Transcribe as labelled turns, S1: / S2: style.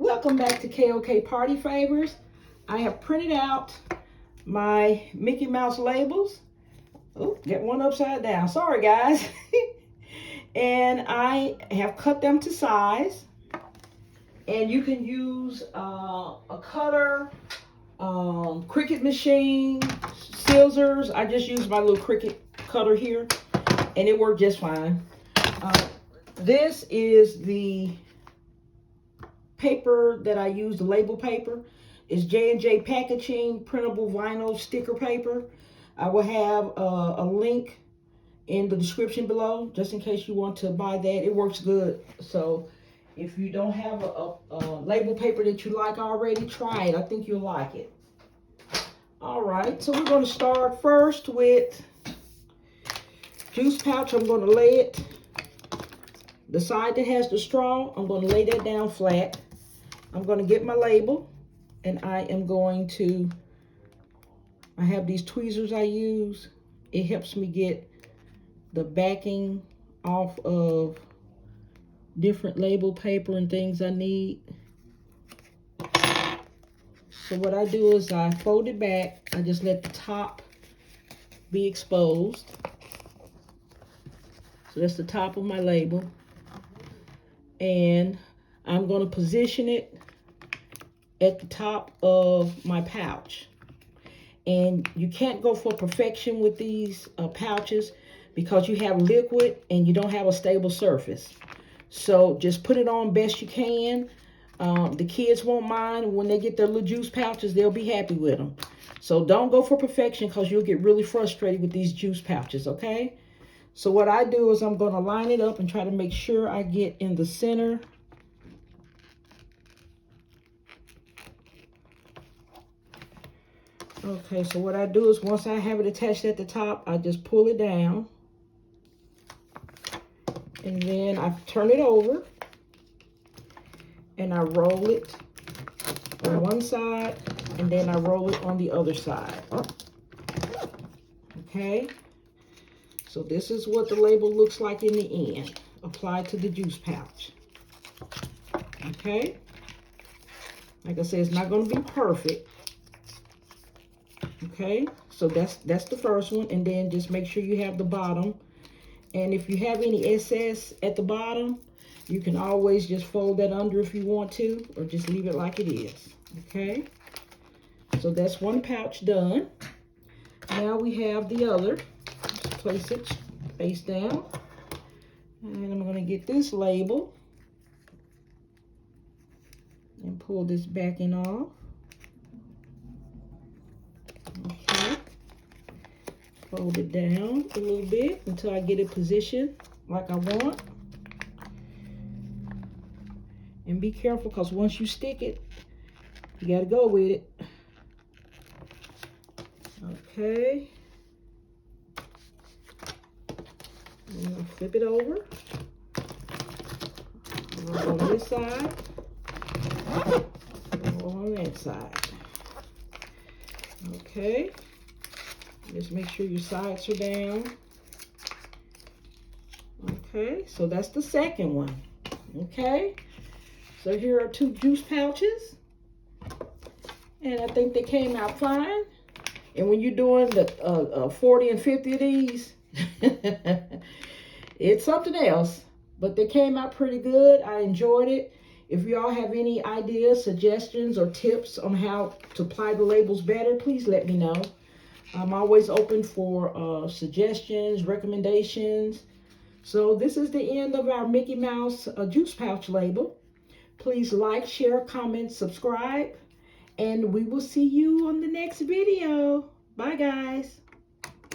S1: Welcome back to KOK Party Favors. I have printed out my Mickey Mouse labels. Oh, get one upside down. Sorry, guys. And I have cut them to size. And you can use a cutter, Cricut machine, scissors. I just used my little Cricut cutter here, and it worked just fine. This is the paper that I use, the label paper. Is J&J Packaging Printable Vinyl Sticker Paper. I will have a link in the description below, just in case you want to buy that. It works good. So if you don't have a label paper that you like already, try it. I think you'll like it. All right, so we're going to start first with juice pouch. I'm going to lay it, the side that has the straw, I'm going to lay that down flat. I'm going to get my label, and I am going to, I have these tweezers I use. It helps me get the backing off of different label paper and things I need. So what I do is I fold it back. I just let the top be exposed. So that's the top of my label. And I'm going to position it at the top of my pouch. And you can't go for perfection with these pouches because you have liquid and you don't have a stable surface. So just put it on best you can. The kids won't mind. When they get their little juice pouches, they'll be happy with them. So don't go for perfection because you'll get really frustrated with these juice pouches, okay? So what I do is I'm going to line it up and try to make sure I get in the center. Okay, so what I do is once I have it attached at the top, I just pull it down. And then I turn it over. And I roll it on one side. And then I roll it on the other side. Okay. So this is what the label looks like in the end, applied to the juice pouch. Okay. Like I said, it's not going to be perfect. Okay, so that's the first one, and then just make sure you have the bottom. And if you have any excess at the bottom, you can always just fold that under if you want to, or just leave it like it is. Okay, so that's one pouch done. Now we have the other. Just place it face down, and I'm going to get this label and pull this backing off. Okay, fold it down a little bit until I get it positioned like I want. And be careful because once you stick it, you got to go with it. Okay. I'm going to flip it over. On this side. On that side. Okay, just make sure your sides are down. Okay, so that's the second one. Okay, so here are two juice pouches, and I think they came out fine. And when you're doing the 40 and 50 of these, it's something else, but they came out pretty good. I enjoyed it. If y'all have any ideas, suggestions, or tips on how to apply the labels better, please let me know. I'm always open for suggestions, recommendations. So this is the end of our Mickey Mouse juice pouch label. Please like, share, comment, subscribe, and we will see you on the next video. Bye, guys.